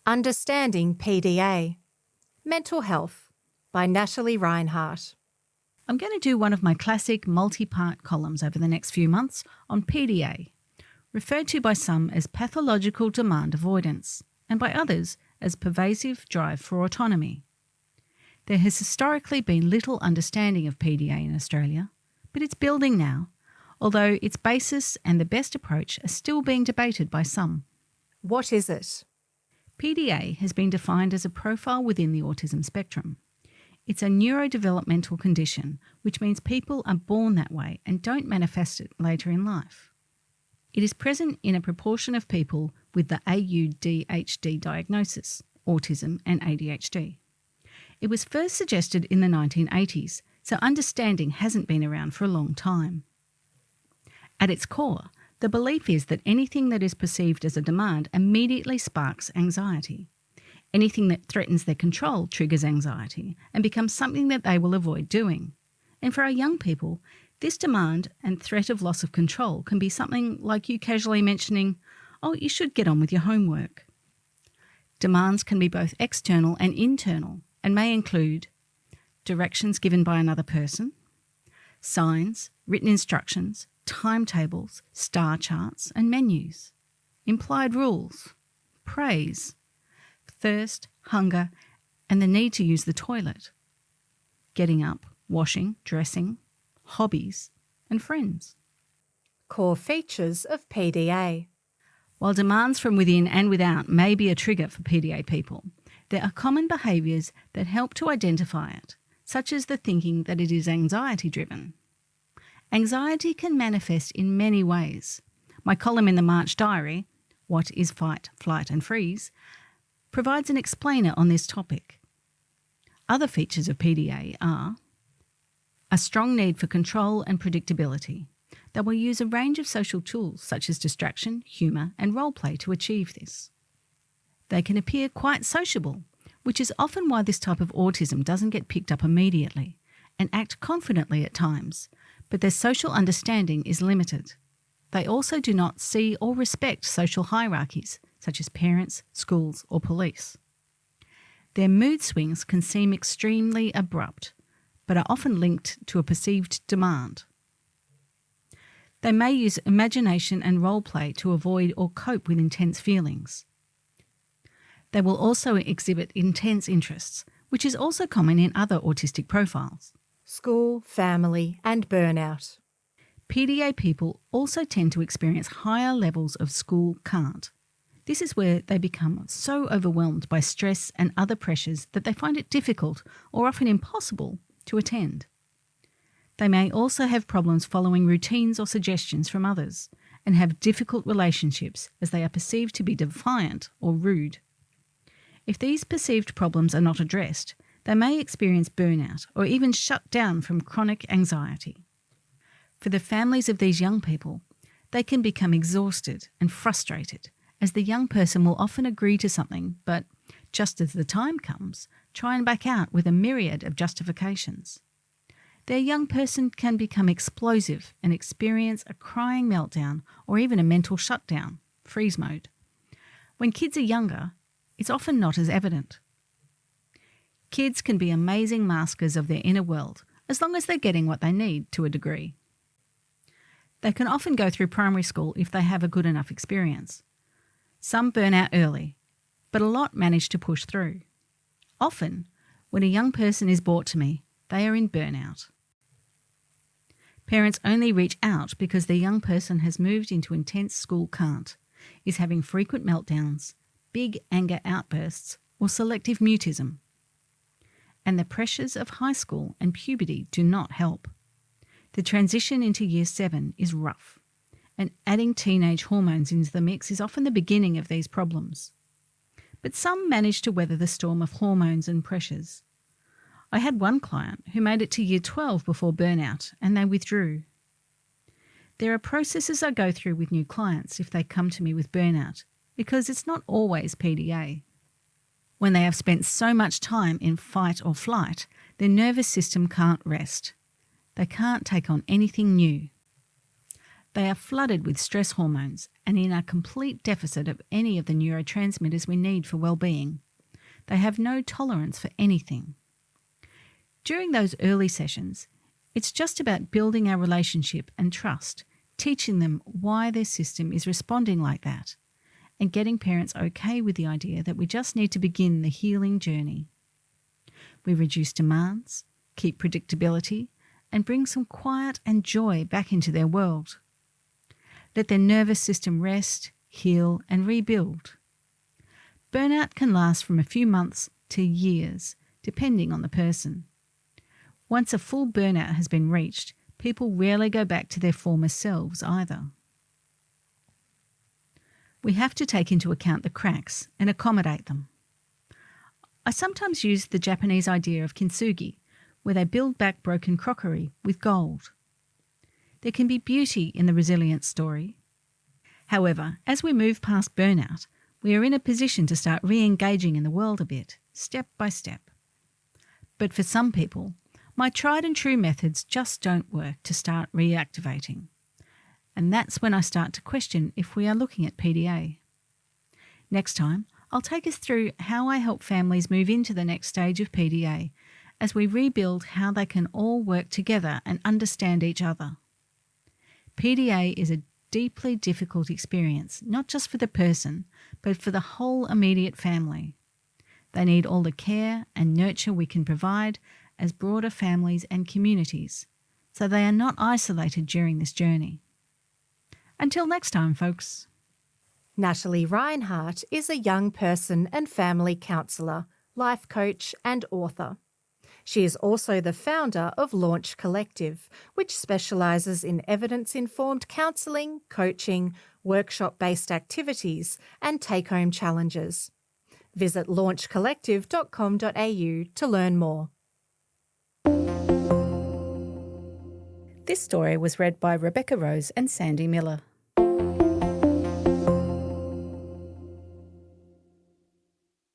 Understanding PDA. Mental Health by RINEHART. I'm going to do one of my classic multi-part columns over the next few months on PDA, referred to by some as pathological demand avoidance and by others as pervasive drive for autonomy. There has historically been little understanding of PDA in Australia, but it's building now, although its basis and the best approach are still being debated by some. What is it? PDA has been defined as a profile within the autism spectrum. It's a neurodevelopmental condition, which means people are born that way and don't manifest it later in life. It is present in a proportion of people with the AUDHD diagnosis, autism and ADHD. It was first suggested in the 1980s, so understanding hasn't been around for a long time. At its core, the belief is that anything that is perceived as a demand immediately sparks anxiety. Anything that threatens their control triggers anxiety and becomes something that they will avoid doing. And for our young people, this demand and threat of loss of control can be something like you casually mentioning, "Oh, you should get on with your homework." Demands can be both external and internal and may include directions given by another person, signs, written instructions, timetables, star charts and menus, implied rules, praise, thirst, hunger, and the need to use the toilet, getting up, washing, dressing, hobbies, and friends. Core features of PDA. While demands from within and without may be a trigger for PDA people, there are common behaviours that help to identify it, such as the thinking that it is anxiety-driven. Anxiety can manifest in many ways. My column in the March diary, What is Fight, Flight and Freeze, provides an explainer on this topic. Other features of PDA are a strong need for control and predictability. They will use a range of social tools such as distraction, humour and role play to achieve this. They can appear quite sociable, which is often why this type of autism doesn't get picked up immediately, and act confidently at times, but their social understanding is limited. They also do not see or respect social hierarchies, such as parents, schools or police. Their mood swings can seem extremely abrupt, but are often linked to a perceived demand. They may use imagination and role play to avoid or cope with intense feelings. They will also exhibit intense interests, which is also common in other autistic profiles. School, family and burnout. PDA people also tend to experience higher levels of school can't. This is where they become so overwhelmed by stress and other pressures that they find it difficult or often impossible to attend. They may also have problems following routines or suggestions from others and have difficult relationships as they are perceived to be defiant or rude. If these perceived problems are not addressed, they may experience burnout or even shut down from chronic anxiety. For the families of these young people, they can become exhausted and frustrated as the young person will often agree to something but, just as the time comes, try and back out with a myriad of justifications. Their young person can become explosive and experience a crying meltdown or even a mental shutdown, freeze mode. When kids are younger, it's often not as evident. Kids can be amazing maskers of their inner world as long as they're getting what they need to a degree. They can often go through primary school if they have a good enough experience. Some burn out early, but a lot manage to push through. Often, when a young person is brought to me, they are in burnout. Parents only reach out because their young person has moved into intense school can't, is having frequent meltdowns, big anger outbursts, or selective mutism. And the pressures of high school and puberty do not help. The transition into Year 7 is rough, and adding teenage hormones into the mix is often the beginning of these problems. But some manage to weather the storm of hormones and pressures. I had one client who made it to Year 12 before burnout, and they withdrew. There are processes I go through with new clients if they come to me with burnout, because it's not always PDA. When they have spent so much time in fight or flight, their nervous system can't rest. They can't take on anything new. They are flooded with stress hormones and in a complete deficit of any of the neurotransmitters we need for well-being. They have no tolerance for anything. During those early sessions, it's just about building our relationship and trust, teaching them why their system is responding like that, and getting parents okay with the idea that we just need to begin the healing journey. We reduce demands, keep predictability, and bring some quiet and joy back into their world. Let their nervous system rest, heal, and rebuild. Burnout can last from a few months to years, depending on the person. Once a full burnout has been reached, people rarely go back to their former selves either. We have to take into account the cracks and accommodate them. I sometimes use the Japanese idea of kintsugi, where they build back broken crockery with gold. There can be beauty in the resilience story. However, as we move past burnout, we are in a position to start re-engaging in the world a bit, step by step. But for some people, my tried and true methods just don't work to start reactivating. And that's when I start to question if we are looking at PDA. Next time, I'll take us through how I help families move into the next stage of PDA as we rebuild how they can all work together and understand each other. PDA is a deeply difficult experience, not just for the person, but for the whole immediate family. They need all the care and nurture we can provide as broader families and communities, so they are not isolated during this journey. Until next time, folks. Natalie Reinehart is a young person and family counsellor, life coach and author. She is also the founder of Launch Collective, which specialises in evidence-informed counselling, coaching, workshop-based activities and take-home challenges. Visit launchcollective.com.au to learn more. This story was read by Rebecca Rose and Sandy Miller.